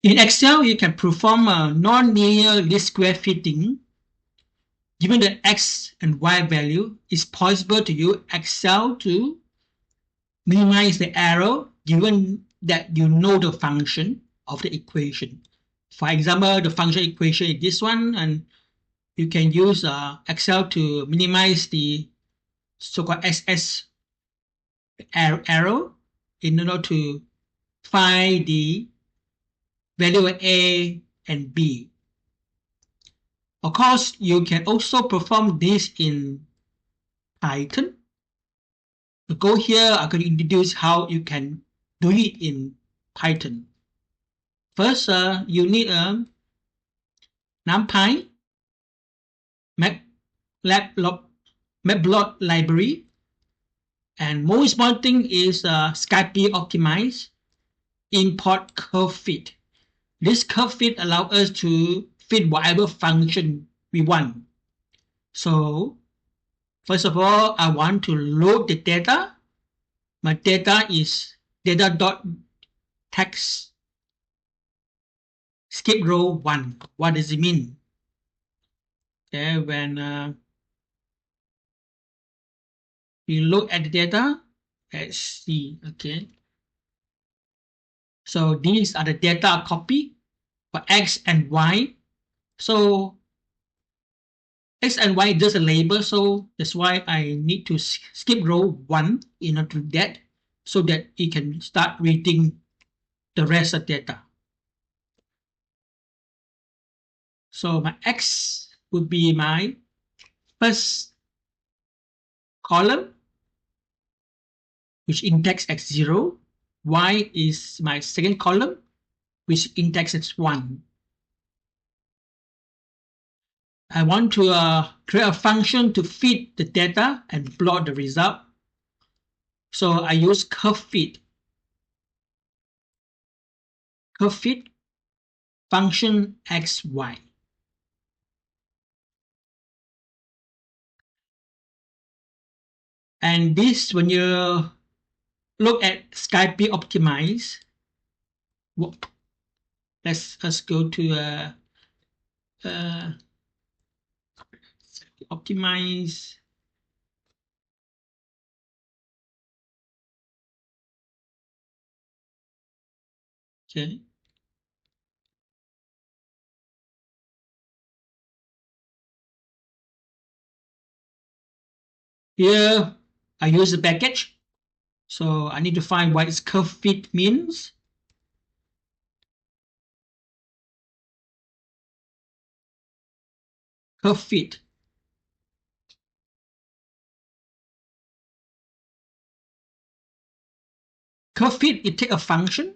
In Excel, you can perform a non-linear least square fitting. Given the x and y value, it's possible to use Excel to minimize the error given that you know the function of the equation. For example, the function equation is this one, and you can use Excel to minimize the so-called SS error in order to find the value of A and B. Of course, you can also perform this in Python. The goal here, I'm going to introduce how you can do it in Python. First, you need a NumPy, Matplotlib library, and most important thing is SciPy Optimize, import curve fit. This curve fit allows us to fit whatever function we want. So, first of all, I want to load the data. My data is data.text skip row 1. What does it mean? Okay, when you look at the data, let's see. Okay, so these are the data copy for x and y. So x and y is just a label, so that's why I need to skip row 1 in order to do that, so that it can start reading the rest of data. So my x would be my first column, which index x0. Y is my second column, which index x1. I want to create a function to fit the data and plot the result. So I use curve fit function xy. And this, when you look at SciPy Optimize, let's go to Optimize. Okay. Here I use a package. So I need to find what is curve fit means. Curve fit. Curve fit, it takes a function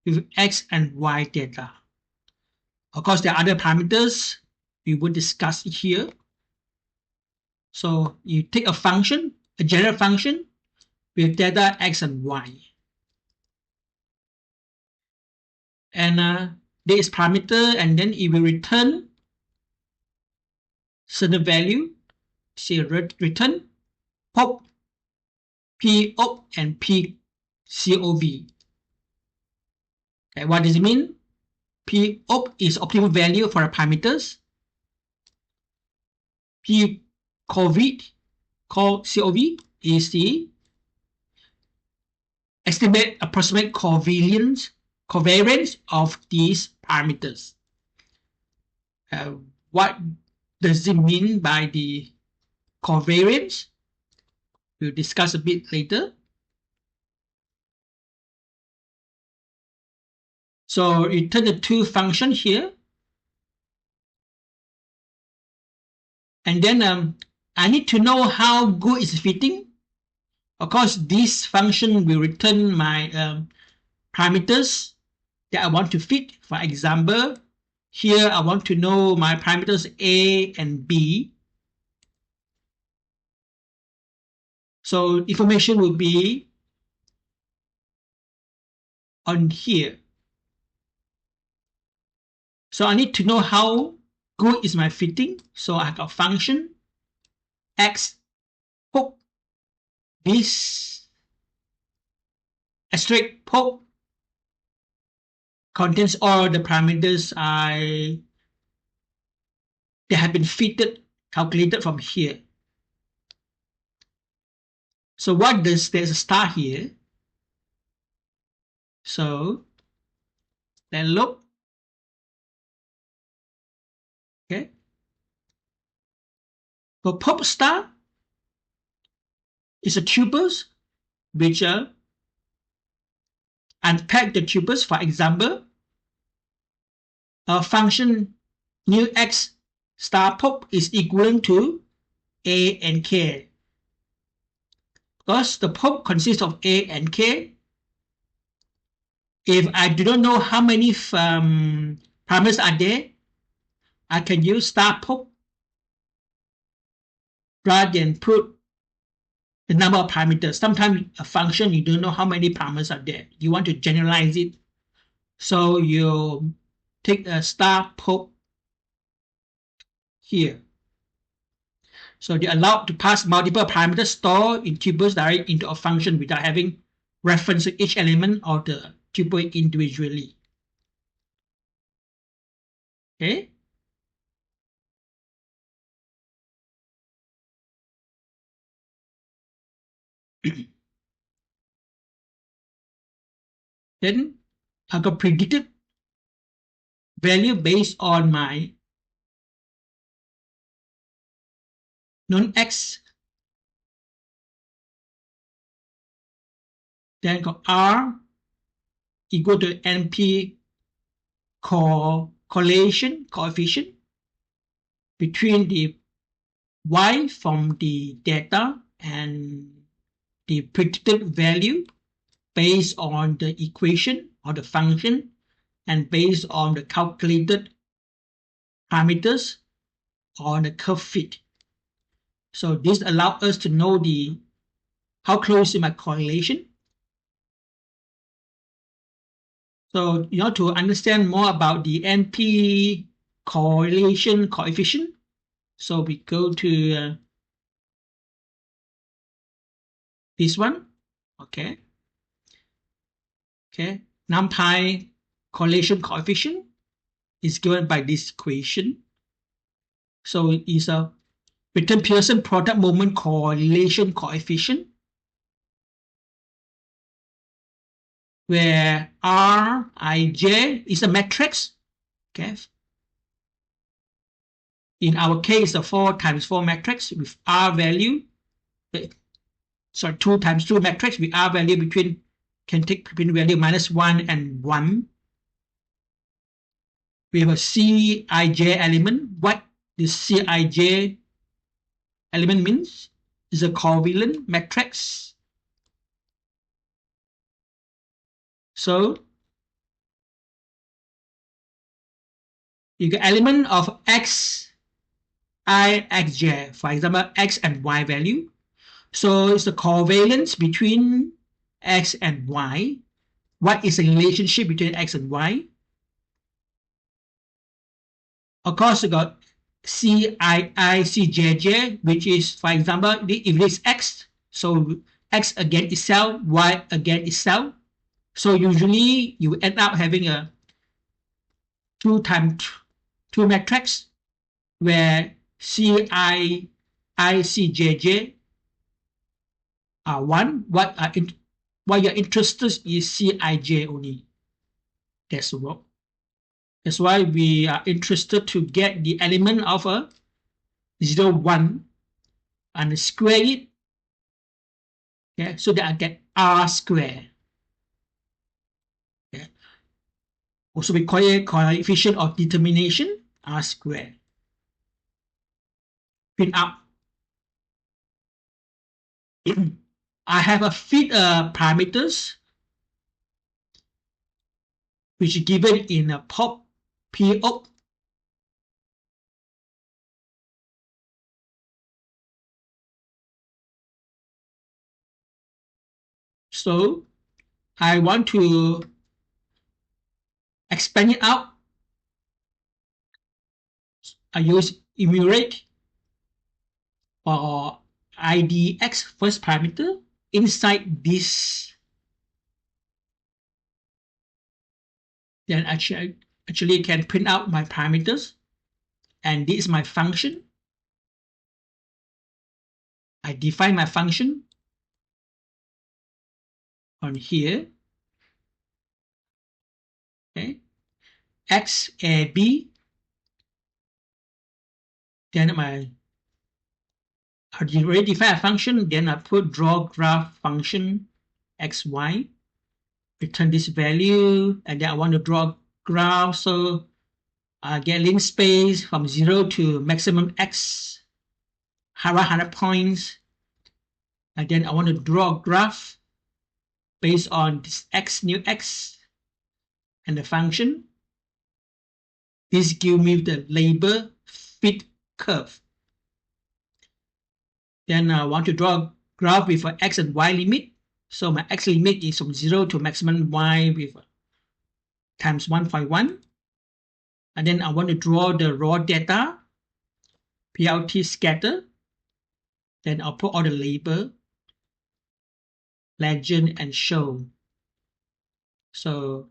with x and y data. Of course, there are other parameters we will discuss here. So you take a function, a general function with data x and y. And there is parameter, and then it will return certain value. Say return pop, p-op, and p-cov. Okay, what does it mean? P-op is optimal value for the parameters. P-cov is the estimate approximate covariance of these parameters. What does it mean by the covariance? We'll discuss a bit later. So return the two functions here. And then I need to know how good is fitting. Of course, this function will return my parameters that I want to fit. For example, here I want to know my parameters A and B. So information will be on here. So I need to know how good is my fitting. So I got function x hook this asterisk poke contains all the parameters they have been fitted, calculated from here. So what does, there's a star here. So then look, okay. For pop star is a tuples which unpack the tuples. For example, a function nu x star pop is equivalent to a and k. Because the pop consists of a and k, if I do not know how many parameters are there, I can use star pop rather than put the number of parameters. Sometimes a function, you don't know how many parameters are there. You want to generalize it. So you take a star pop here. So they allow to pass multiple parameters stored in tuples directly into a function without having reference to each element of the tuple individually. Okay. Then I got predicted value based on my known x. Then got R equal to NP correlation coefficient between the y from the data and the predicted value based on the equation or the function and based on the calculated parameters on the curve fit. So this allows us to know how close is my correlation. So to understand more about the NP correlation coefficient, so we go to this one. Okay. NumPy correlation coefficient is given by this equation. So it is a Witten-Pearson product moment correlation coefficient, where Rij is a matrix. Okay. In our case, the 4 times 4 matrix with R value, 2 times 2 matrix with R value can take between value -1 and 1. We have a Cij element. What this Cij element means is a covalent matrix. So you get element of x, I, xj, for example, x and y value. So it's the covalence between x and y. What is the relationship between x and y? Of course, you got Cii, Cjj, which is, for example, if it is x, so x against itself, y against itself. So usually you end up having a 2 times 2 matrix where Cii, Cjj are 1. What you're interested is Cij only. That's what. That's why we are interested to get the element of a 0, 1 and square it. Okay, so that I get R square. Okay. Also we call it coefficient of determination, R square. Print out. I have a fit parameters which is given in a pop PO. So I want to expand it out. I use enumerate for IDX first parameter inside this then actually can print out my parameters, and this is my function. I define my function on here. Okay, x a b. Then I already define a function. Then I put draw graph function xy. Return this value, and then I want to draw a graph. So I get link space from 0 to maximum x, 100 points. And then I want to draw a graph based on this x, new x, and the function. This gives me the label fit curve. Then I want to draw a graph with an x and y limit. So my x limit is from 0 to maximum y with times 1.1. And then I want to draw the raw data, PLT scatter. Then I'll put all the label, legend, and show. So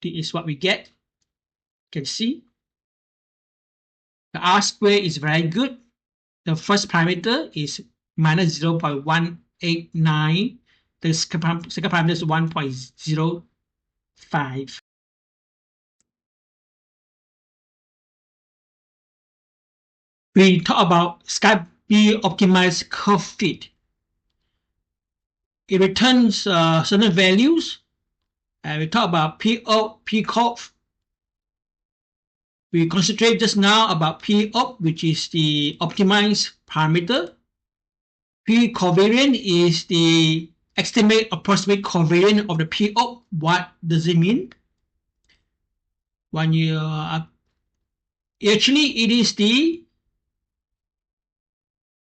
this is what we get. You can see the R square is very good. The first parameter is minus 0.189. The second parameter is 1.05. We talk about SkyBee optimized curve fit. It returns certain values, and we talk about P-op, P-cov. We concentrate just now about P-op, which is the optimized parameter. P-covariant is the estimate approximate covariant of the P-op. What does it mean? When you actually, it is the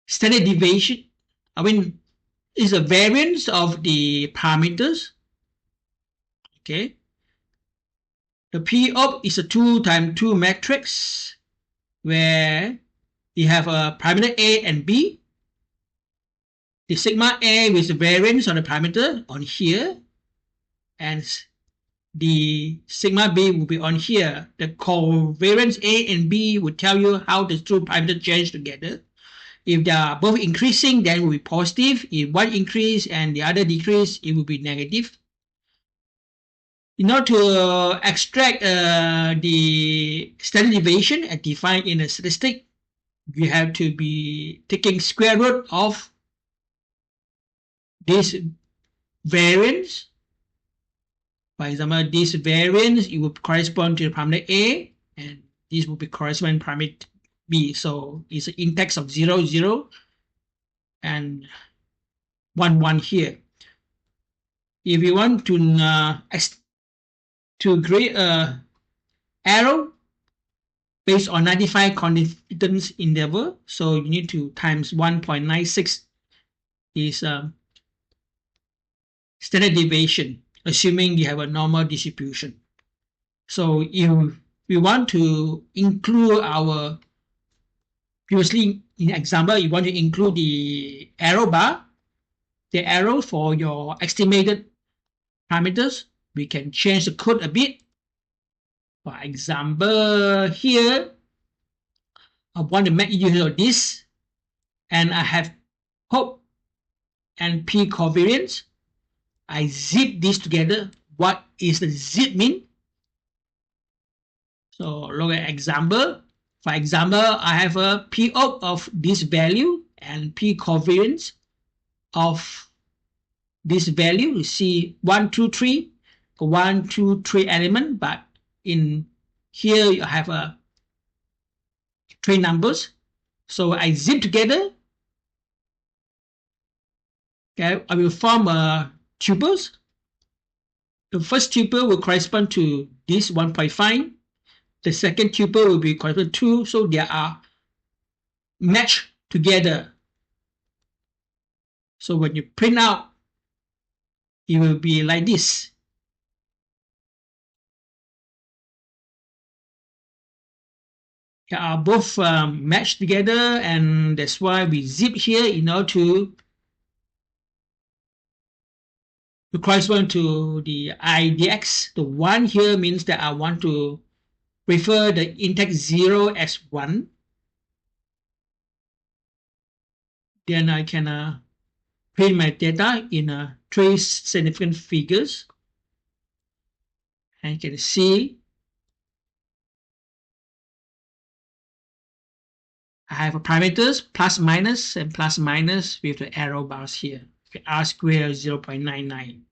standard deviation. I mean, it's a variance of the parameters. Okay. The P-op is a 2 times 2 matrix where you have a parameter A and B. The sigma A with the variance on the parameter on here, and the sigma B will be on here. The covariance A and B will tell you how the two parameters change together. If they are both increasing, then it will be positive. If one increase and the other decrease, it will be negative. In order to extract the standard deviation and define in a statistic, you have to be taking square root of this variance. For example, this variance, it will correspond to the parameter A, and this will be corresponding parameter B. So it's an index of 0, 0, and 1, 1 here. If you want to create a arrow based on 95 confidence interval, so you need to times 1.96 is standard deviation, assuming you have a normal distribution. So if we want to include our, previously in example, you want to include the arrow bar, the arrow for your estimated parameters, we can change the code a bit. For example, here, I want to make use of this, and I have P-op and P covariance. I zip this together. What is the zip mean? So look at example. For example, I have a P-op of this value and P covariance of this value. You see 1, 2, 3, 1, 2, 3 element, but in here you have a 3 numbers. So I zip together. Okay, I will form tuples. The first tuple will correspond to this 1.5. The second tuple will be correspond to 2. So they are matched together. So when you print out, it will be like this. They are both matched together, and that's why we zip here in order to to correspond to the idx. The 1 here means that I want to refer the index 0 as 1. Then I can print my data in 3 significant figures. And you can see I have parameters plus minus and plus minus with the arrow bars here. R square 0.99.